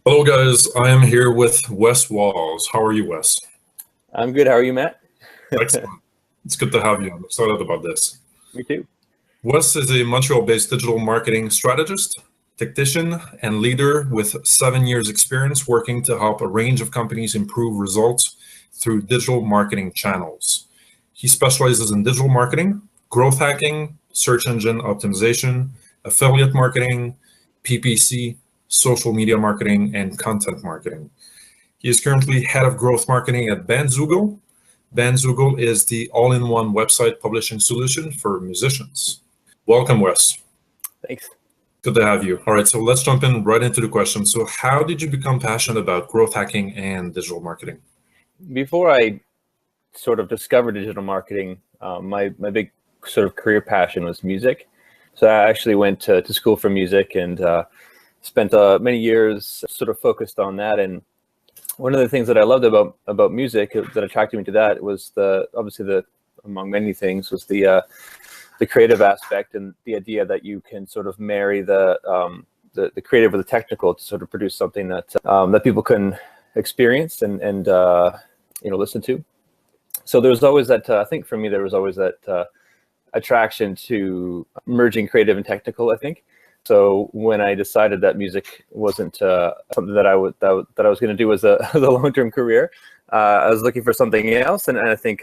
Hello guys, I am here with Wes Walls. How are you, Wes? I'm good. How are you, Matt? Excellent. It's good to have you. I'm excited about this. Me too. Wes is a Montreal-based digital marketing strategist, tactician, and leader with 7 years experience working to help a range of companies improve results through digital marketing channels. He specializes in digital marketing, growth hacking, search engine optimization, affiliate marketing, PPC, social media marketing, and content marketing. He is currently head of growth marketing at Bandzoogle. Bandzoogle is the all-in-one website publishing solution for musicians. Welcome, Wes. Thanks. Good to have you. All right, so let's jump in right into the question. So how did you become passionate about growth hacking and digital marketing? Before I sort of discovered digital marketing, my big sort of career passion was music. So I actually went to school for music and spent many years sort of focused on that. And one of the things that I loved about music that attracted me to that was among many things was the creative aspect and the idea that you can sort of marry the creative with the technical to sort of produce something that that people can experience and listen to. So there was always that I think for me there was always that attraction to merging creative and technical, I think. So when I decided that music wasn't something that I was going to do as a long-term career, I was looking for something else, and I think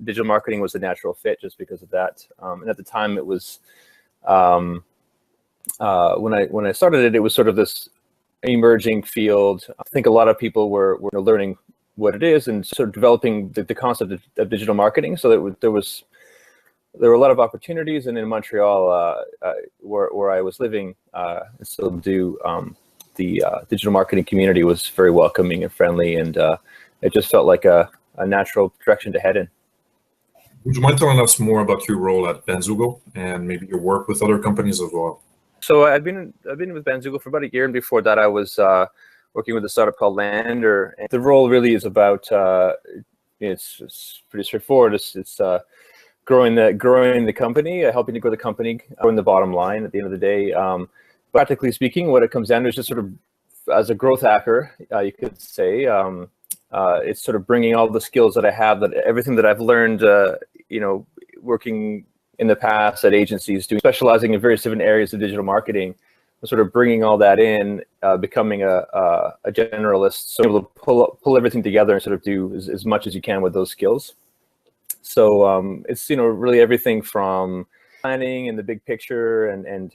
digital marketing was a natural fit just because of that. And at the time, it was when I started it, it was sort of this emerging field. I think a lot of people were learning what it is and sort of developing the concept of digital marketing. So there were a lot of opportunities, and in Montreal, where I was living, and still do, the digital marketing community was very welcoming and friendly, and it just felt like a natural direction to head in. Would you mind telling us more about your role at Bandzoogle and maybe your work with other companies as well? So I've been with Bandzoogle for about a year, and before that, I was working with a startup called Lander. And the role really is about it's pretty straightforward. It's growing the company, helping to grow the company, growing the bottom line at the end of the day. Practically speaking, what it comes down to is just sort of, as a growth hacker, you could say, it's sort of bringing all the skills that I have, everything that I've learned, working in the past at agencies, specializing in various different areas of digital marketing, sort of bringing all that in, becoming a generalist, so able to pull everything together and sort of do as much as you can with those skills. So it's really everything from planning and the big picture and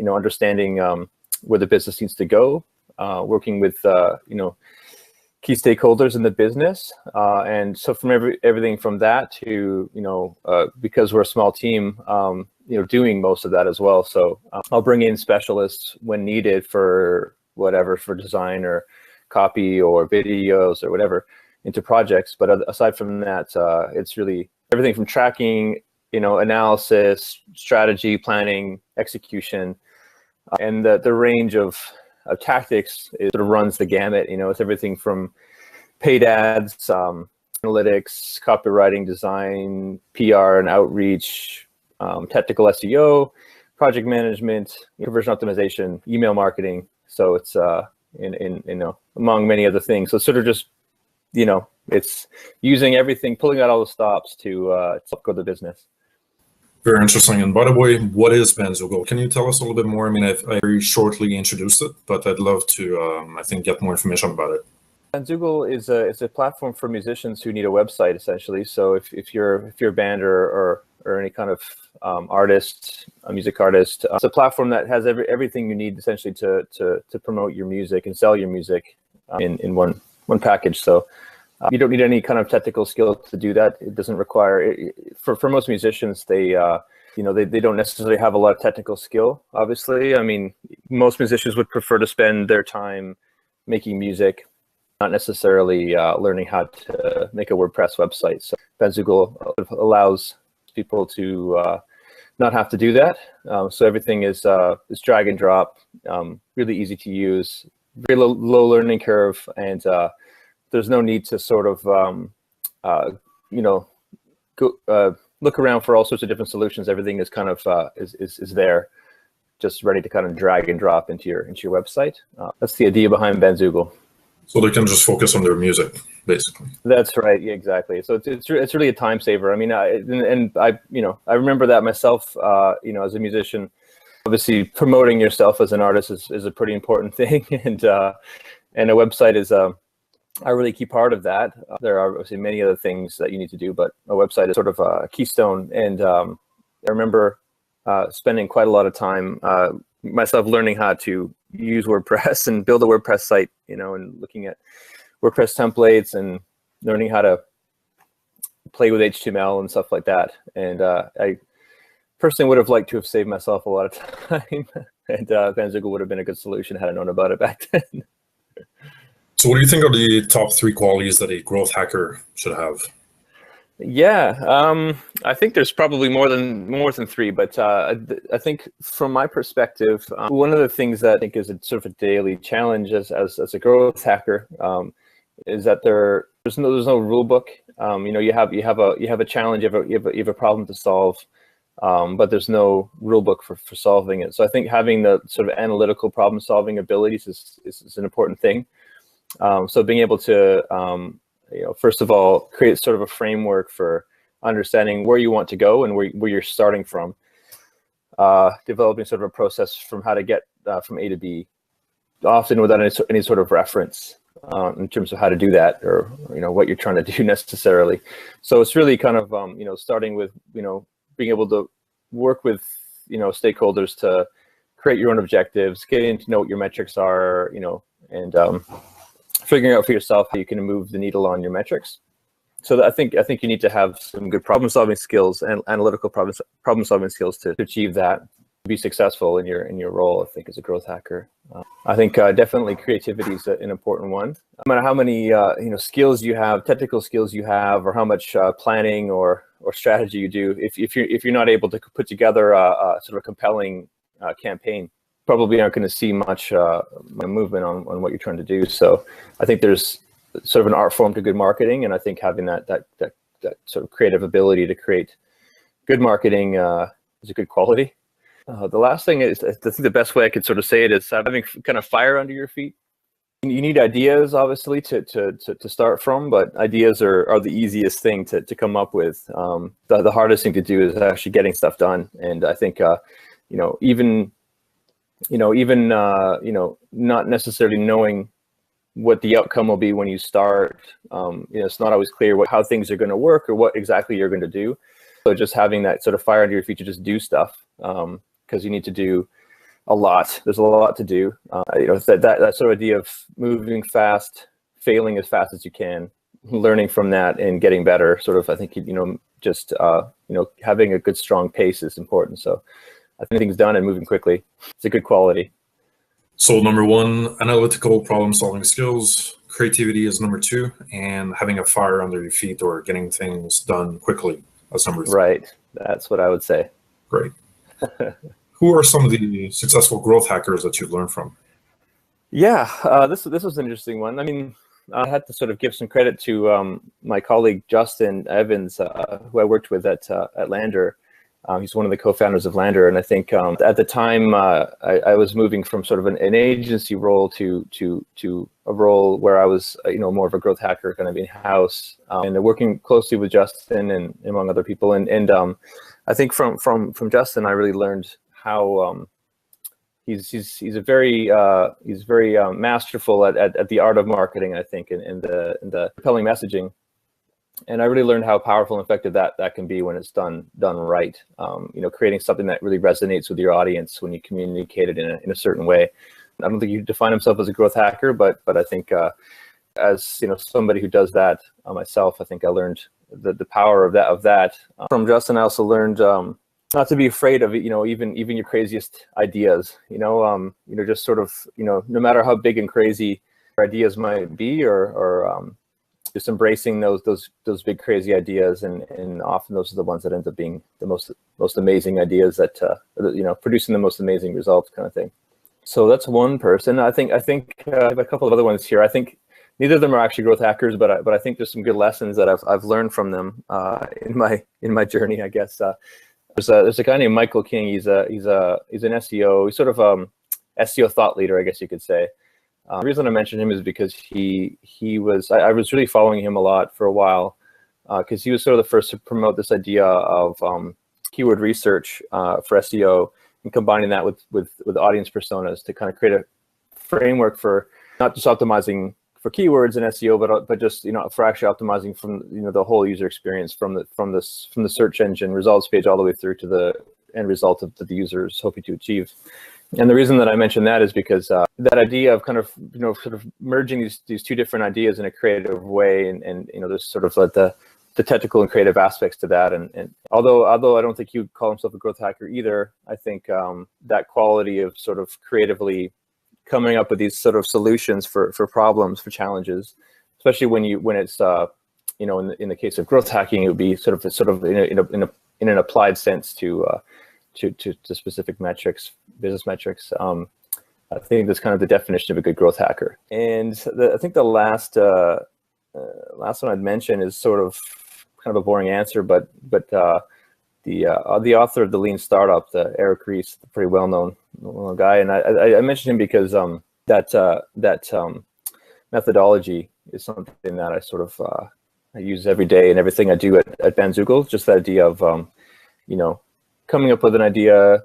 understanding where the business needs to go, working with key stakeholders in the business, and so from everything from that to because we're a small team, doing most of that as well. So I'll bring in specialists when needed for whatever, for design or copy or videos or whatever, into projects. But aside from that, it's really everything from tracking, analysis, strategy, planning, execution, and the range of tactics sort of runs the gamut. It's everything from paid ads, analytics, copywriting, design, PR and outreach, technical SEO, project management, conversion optimization, email marketing. So it's among many other things. So sort of just it's using everything, pulling out all the stops to grow the business. Very interesting. And by the way, what is Bandzoogle? Can you tell us a little bit more? I mean, I very shortly introduced it, but I'd love to, I think, get more information about it. Bandzoogle is a platform for musicians who need a website, essentially. So if you're a band or any kind of artist, a music artist, it's a platform that has everything you need essentially to promote your music and sell your music in one package. So you don't need any kind of technical skill to do that. It doesn't require for most musicians. They don't necessarily have a lot of technical skill. Obviously, I mean, most musicians would prefer to spend their time making music, not necessarily learning how to make a WordPress website. So Bandzoogle allows people to not have to do that. So everything is drag and drop, really easy to use, very low learning curve, and there's no need to sort of look around for all sorts of different solutions. Everything is kind of is there. just ready to kind of drag and drop into your website. That's the idea behind Bandzoogle. So they can just focus on their music, basically. That's right. Yeah, exactly. So it's really a time saver. I mean, I remember that myself. As a musician, obviously promoting yourself as an artist is a pretty important thing, and a website is a really key part of that. There are obviously many other things that you need to do, but a website is sort of a keystone. And I remember spending quite a lot of time myself learning how to use WordPress and build a WordPress site, and looking at WordPress templates and learning how to play with HTML and stuff like that. And I personally would have liked to have saved myself a lot of time, and Bandzoogle would have been a good solution had I known about it back then. So what do you think are the top 3 qualities that a growth hacker should have? Yeah, I think there's probably more than 3, but I think from my perspective, one of the things that I think is a sort of a daily challenge as a growth hacker is that there's no rule book. You have a challenge, you have a problem to solve, but there's no rule book for solving it. So I think having the sort of analytical problem solving abilities is an important thing. So being able to first of all, create sort of a framework for understanding where you want to go and where you're starting from. Developing sort of a process from how to get from A to B, often without any sort of reference in terms of how to do that, or what you're trying to do necessarily. So it's really kind of starting with being able to work with stakeholders to create your own objectives, getting to know what your metrics are, and figuring out for yourself how you can move the needle on your metrics. So I think you need to have some good problem-solving skills and analytical problem-solving skills to achieve that, to be successful in your role, I think, as a growth hacker. I think definitely creativity is an important one. No matter how many skills you have, technical skills you have, or how much planning or strategy you do, if you're not able to put together a sort of compelling campaign, probably aren't going to see much movement on what you're trying to do. So I think there's sort of an art form to good marketing, and I think having that sort of creative ability to create good marketing is a good quality. The last thing is, I think the best way I could sort of say it is having kind of fire under your feet. You need ideas, obviously, to start from, but ideas are the easiest thing to come up with. The hardest thing to do is actually getting stuff done. And I think even not necessarily knowing what the outcome will be when you start. It's not always clear how things are going to work or what exactly you're going to do. So just having that sort of fire under your feet to just do stuff, because you need to do a lot. There's a lot to do. That sort of idea of moving fast, failing as fast as you can, learning from that and getting better. Sort of, I think just having a good strong pace is important. So I think things done and moving quickly. It's a good quality. So number 1, analytical problem-solving skills. Creativity is number 2, and having a fire under your feet or getting things done quickly as number 3. Right. That's what I would say. Great. Who are some of the successful growth hackers that you've learned from? Yeah, this was an interesting one. I mean, I had to sort of give some credit to my colleague Justin Evans, who I worked with at Lander. He's one of the co-founders of Lander, and I think at the time I was moving from sort of an agency role to a role where I was more of a growth hacker, kind of in-house, and working closely with Justin and among other people. And I think from Justin I really learned how he's very masterful at the art of marketing, I think, and the compelling messaging. And I really learned how powerful and effective that can be when it's done right. Creating something that really resonates with your audience when you communicate it in a certain way. I don't think you define himself as a growth hacker, but I think as somebody who does that myself, I think I learned the power of that from Justin. I also learned not to be afraid of even your craziest ideas. Just sort of no matter how big and crazy your ideas might be, or just embracing those big crazy ideas, and often those are the ones that end up being the most amazing ideas that producing the most amazing results, kind of thing. So that's one person. I think I have a couple of other ones here. I think neither of them are actually growth hackers, but I think there's some good lessons that I've learned from them in my journey, I guess. There's a guy named Michael King. He's an SEO. He's sort of SEO thought leader, I guess you could say. The reason I mentioned him is because I was really following him a lot for a while, because he was sort of the first to promote this idea of keyword research for SEO, and combining that with audience personas to kind of create a framework for not just optimizing for keywords in SEO, but just for actually optimizing from the whole user experience, from the search engine results page all the way through to the end result that the user is hoping to achieve. And the reason that I mention that is because that idea of kind of sort of merging these two different ideas in a creative way, and there's sort of like the technical and creative aspects to that. And although I don't think you'd call himself a growth hacker either, I think that quality of sort of creatively coming up with these sort of solutions for problems, for challenges, especially when it's in the case of growth hacking, it would be sort of in an applied sense to specific metrics, business metrics. I think that's kind of the definition of a good growth hacker. And I think the last one I'd mention is sort of kind of a boring answer, but the author of the Lean Startup, Eric Ries, the pretty well-known guy, and I mentioned him because that methodology is something that I sort of I use every day in everything I do at Bandzoogle. Just that idea of coming up with an idea,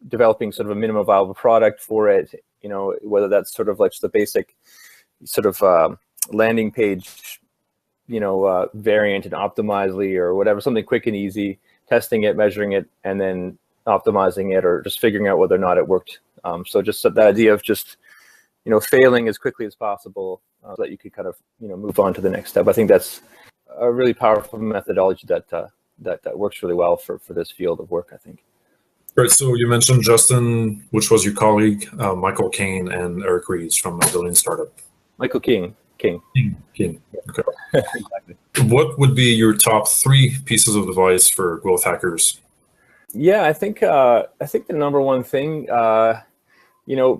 developing sort of a minimum viable product for it. Whether that's sort of like just the basic sort of landing page, variant and optimizely or whatever, something quick and easy. Testing it, measuring it, and then optimizing it, or just figuring out whether or not it worked. So just that idea of just failing as quickly as possible, so that you could kind of move on to the next step. I think that's a really powerful methodology that works really well for this field of work, I think. Right. So you mentioned Justin, which was your colleague, Michael Kane and Eric Ries from the Lean Startup. Michael King. King. Okay. Exactly. What would be your top 3 pieces of advice for growth hackers? Yeah, I think the number one thing,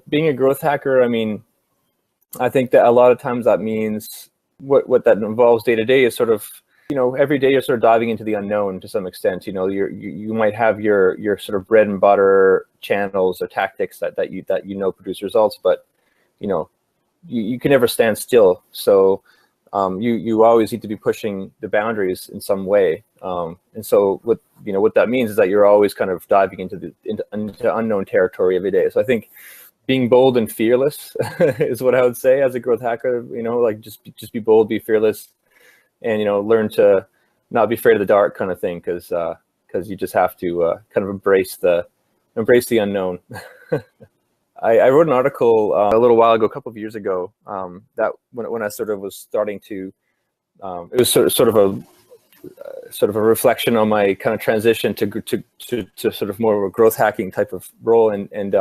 being a growth hacker, I mean, I think that a lot of times that means what that involves day to day is sort of, every day you're sort of diving into the unknown to some extent. You might have your sort of bread and butter channels or tactics that produce results, but you can never stand still. So you always need to be pushing the boundaries in some way. And so what that means is that you're always kind of diving into unknown territory every day. So I think being bold and fearless is what I would say as a growth hacker. Like just be bold, be fearless, and learn to not be afraid of the dark, kind of thing, because you just have to kind of embrace the unknown. I wrote an article a little while ago, a couple of years ago, that when I sort of was starting to, it was sort of a reflection on my kind of transition to sort of more of a growth hacking type of role, and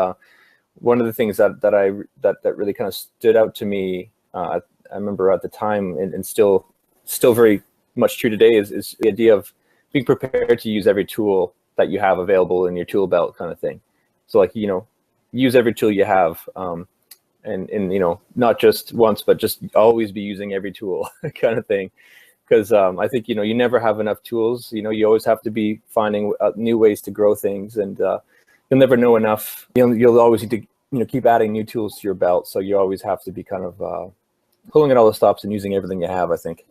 one of the things that really kind of stood out to me, I remember at the time, and still very much true today, is the idea of being prepared to use every tool that you have available in your tool belt, kind of thing. So like use every tool you have, and not just once, but just always be using every tool, kind of thing. Because I think you never have enough tools. You always have to be finding new ways to grow things, and you'll never know enough. You'll always need to keep adding new tools to your belt. So you always have to be kind of pulling at all the stops and using everything you have, I think.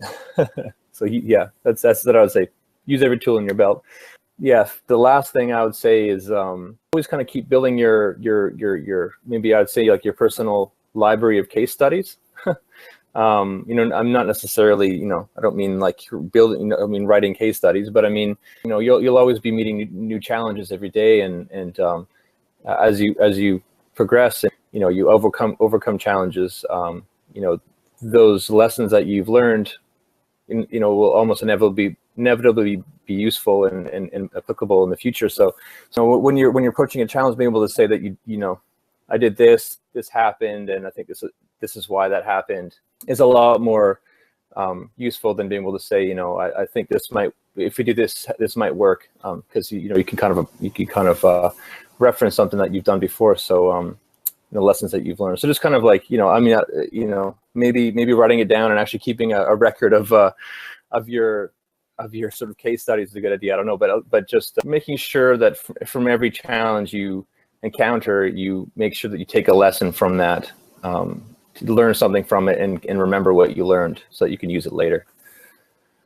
So yeah, that's what I would say. Use every tool in your belt. Yeah, the last thing I would say is always kind of keep building your maybe I would say like your personal library of case studies. I'm not necessarily, I don't mean like building, I mean writing case studies, but I mean, you'll always be meeting new challenges every day, and as you progress, and you overcome challenges, those lessons that you've learned, will almost inevitably be useful and applicable in the future. So when you're approaching a challenge, being able to say that I did this happened, and I think this is why that happened, is a lot more useful than being able to say, I think if we do this might work, because you can kind of reference something that you've done before. So lessons that you've learned. So just kind of like maybe writing it down and actually keeping a record of your of your sort of case studies is a good idea. I don't know, but just making sure that from every challenge you encounter, you make sure that you take a lesson from that, to learn something from it and remember what you learned so that you can use it later.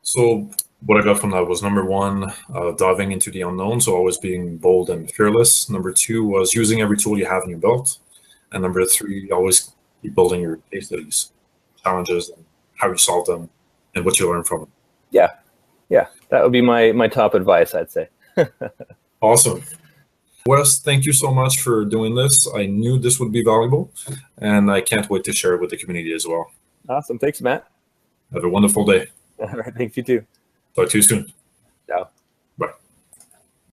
So what I got from that was, number one, diving into the unknown, so always being bold and fearless. Number two was using every tool you have in your belt. And number three, always keep building your case studies, challenges, and how you solve them, and what you learn from them. Yeah, that would be my top advice, I'd say. Awesome. Wes, thank you so much for doing this. I knew this would be valuable, and I can't wait to share it with the community as well. Awesome. Thanks, Matt. Have a wonderful day. All right. Thanks, you too. Talk to you soon. Ciao.